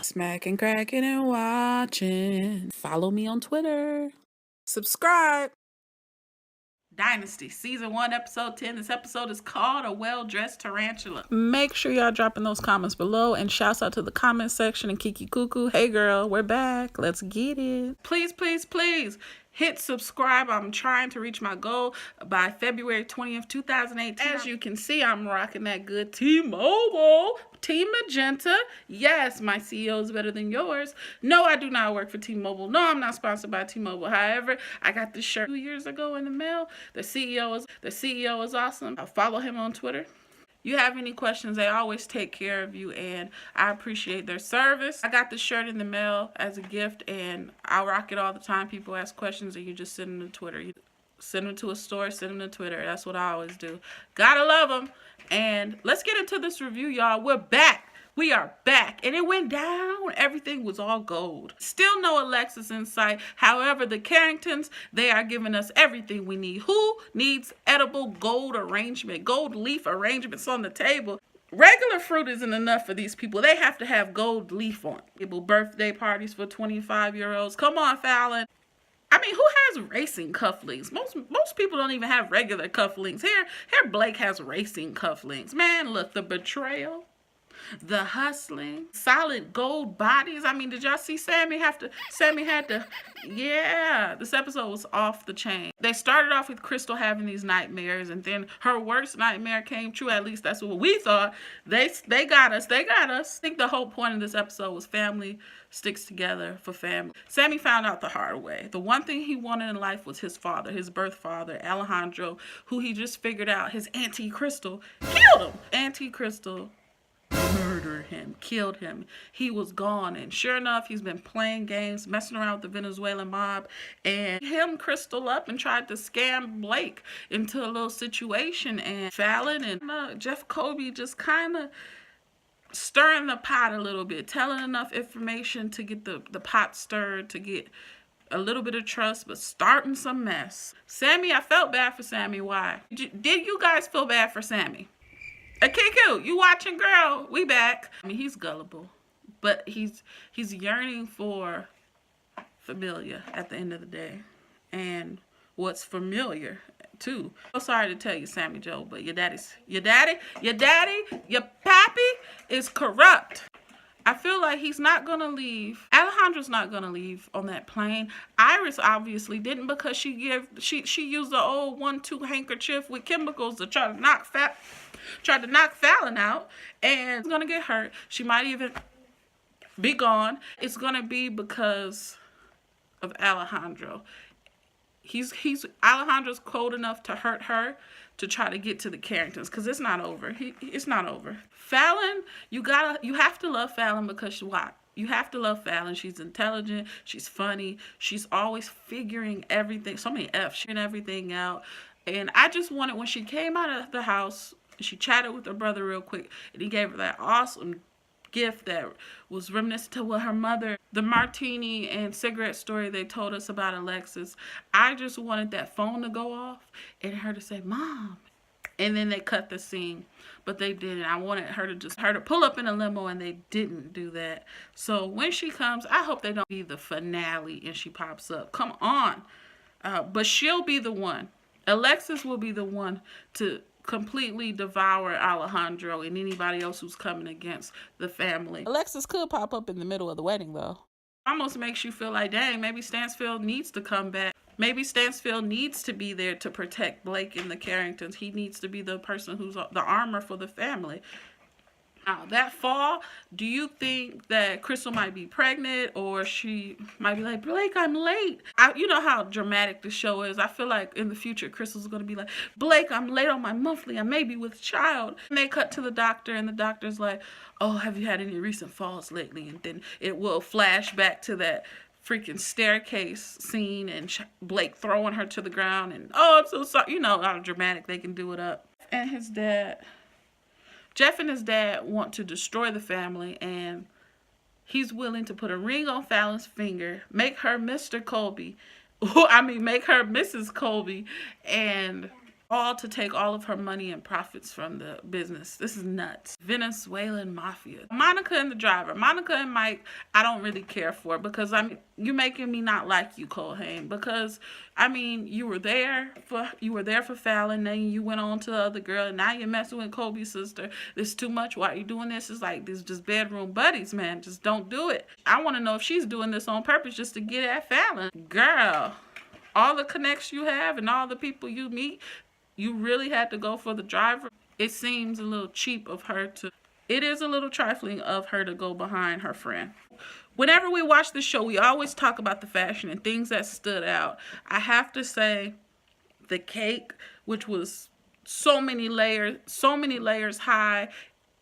Smacking, cracking, and watching. Follow me on Twitter. Subscribe. Dynasty, Season 1, Episode 10. This episode is called A Well-Dressed Tarantula. Make sure y'all drop in those comments below, and shouts out to the comment section and Kiki Cuckoo. Hey girl, we're back. Let's get it. Please, please, please hit subscribe. I'm trying to reach my goal by February 20th, 2018. As you can see, I'm rocking that good T-Mobile. Team Magenta. Yes, my CEO is better than yours. No, I do not work for T-Mobile. No, I'm not sponsored by T-Mobile. However, I got this shirt 2 years ago in the mail. The CEO is awesome. I'll follow him on Twitter. You have any questions, they always take care of you, and I appreciate their service. I got this shirt in the mail as a gift, and I rock it all the time. People ask questions, and you just send them to Twitter. You send them to a store, send them to Twitter. That's what I always do. Gotta love them. And let's get into this review, y'all. We're back. We are back. And it went down. Everything was all gold. Still no Alexis in sight. However, the Carringtons, they are giving us everything we need. Who needs edible gold arrangement, gold leaf arrangements on the table? Regular fruit isn't enough for these people. They have to have gold leaf on it. Birthday parties for 25-year-olds. Come on, Fallon. I mean, who has racing cufflinks? Most people don't even have regular cufflinks. Here Blake has racing cufflinks. Man, look, the betrayal, the hustling, solid gold bodies. I mean, did y'all see Sammy had to, yeah, this episode was off the chain. They started off with Crystal having these nightmares, and then her worst nightmare came true. At least that's what we thought. They got us. I think the whole point of this episode was family sticks together for family. Sammy found out the hard way. The one thing he wanted in life was his father, his birth father, Alejandro, who he just figured out his Auntie Crystal killed him. Auntie Crystal murdered him, killed him. He was gone, and sure enough, he's been playing games, messing around with the Venezuelan mob, and him Crystal up and tried to scam Blake into a little situation, and Fallon and Jeff Kobe just kind of stirring the pot a little bit, telling enough information to get the pot stirred, to get a little bit of trust, but starting some mess. Sammy, I felt bad for Sammy. Why? Did you guys feel bad for Sammy? Kiku, you watching, girl? We back. I mean, he's gullible, but he's yearning for familiar at the end of the day, and what's familiar too. So sorry to tell you, Sammy Joe, but your pappy is corrupt. I feel like he's not gonna leave. Alejandro's not gonna leave on that plane. Iris obviously didn't, because she used the old 1-2 handkerchief with chemicals to try to knock Fallon out, and it's gonna get hurt. She might even be gone. It's gonna be because of Alejandro. Alejandro's cold enough to hurt her to try to get to the Carringtons, because it's not over. It's not over. Fallon, you have to love Fallon, because why? You have to love Fallon. She's intelligent. She's funny. She's always figuring everything. So many F's. Figuring everything out. And I just wanted, when she came out of the house, she chatted with her brother real quick, and he gave her that awesome gift that was reminiscent to what her mother, the martini and cigarette story they told us about Alexis. I just wanted that phone to go off and her to say, "Mom," and then they cut the scene, but they didn't. I wanted her to pull up in a limo, and they didn't do that. So when she comes, I hope they don't be the finale and she pops up. Come on. But she'll be the one. Alexis will be the one to completely devour Alejandro and anybody else who's coming against the family. Alexis could pop up in the middle of the wedding, though. Almost makes you feel like, dang, maybe Stansfield needs to come back. Maybe Stansfield needs to be there to protect Blake and the Carringtons. He needs to be the person who's the armor for the family. Now, that fall, do you think that Crystal might be pregnant, or she might be like, "Blake, I'm late"? You know how dramatic the show is. I feel like in the future, Crystal's going to be like, "Blake, I'm late on my monthly. I may be with child." And they cut to the doctor, and the doctor's like, "Oh, have you had any recent falls lately?" And then it will flash back to that freaking staircase scene and Blake throwing her to the ground, and, "Oh, I'm so sorry." You know how dramatic they can do it up. And his dad... Jeff and his dad want to destroy the family, and he's willing to put a ring on Fallon's finger, make her Mr. Colby, make her Mrs. Colby, and all to take all of her money and profits from the business. This is nuts. Venezuelan mafia. Monica and the driver. Monica and Mike, I don't really care for, because you're making me not like you, Cole Haim, because you were there for Fallon, then you went on to the other girl, and now you're messing with Kobe's sister. There's too much. Why are you doing this? It's like, this just bedroom buddies, man. Just don't do it. I want to know if she's doing this on purpose just to get at Fallon. Girl, all the connects you have and all the people you meet, you really had to go for the driver. It seems a little cheap of her to, it is a little trifling of her to go behind her friend. Whenever we watch the show, we always talk about the fashion and things that stood out. I have to say, the cake, which was so many layers high,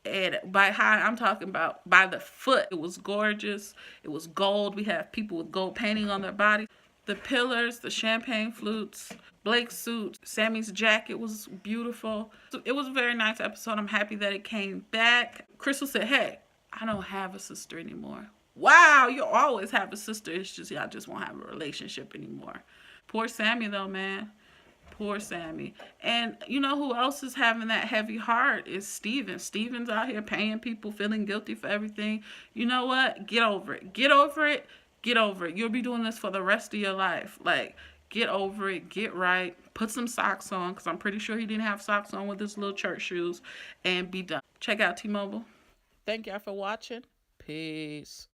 and by high, I'm talking about by the foot. It was gorgeous. It was gold. We have people with gold painting on their body. The pillars, the champagne flutes, Blake's suit, Sammy's jacket was beautiful. It was a very nice episode. I'm happy that it came back. Crystal said, hey, I don't have a sister anymore. Wow, you always have a sister. It's just y'all just won't have a relationship anymore. Poor Sammy though, man. Poor Sammy. And you know who else is having that heavy heart is Steven. Steven's out here paying people, feeling guilty for everything. You know what? Get over it. Get over it. Get over it. You'll be doing this for the rest of your life. Like, get over it. Get right. Put some socks on, because I'm pretty sure he didn't have socks on with his little church shoes, and be done. Check out T-Mobile. Thank y'all for watching. Peace.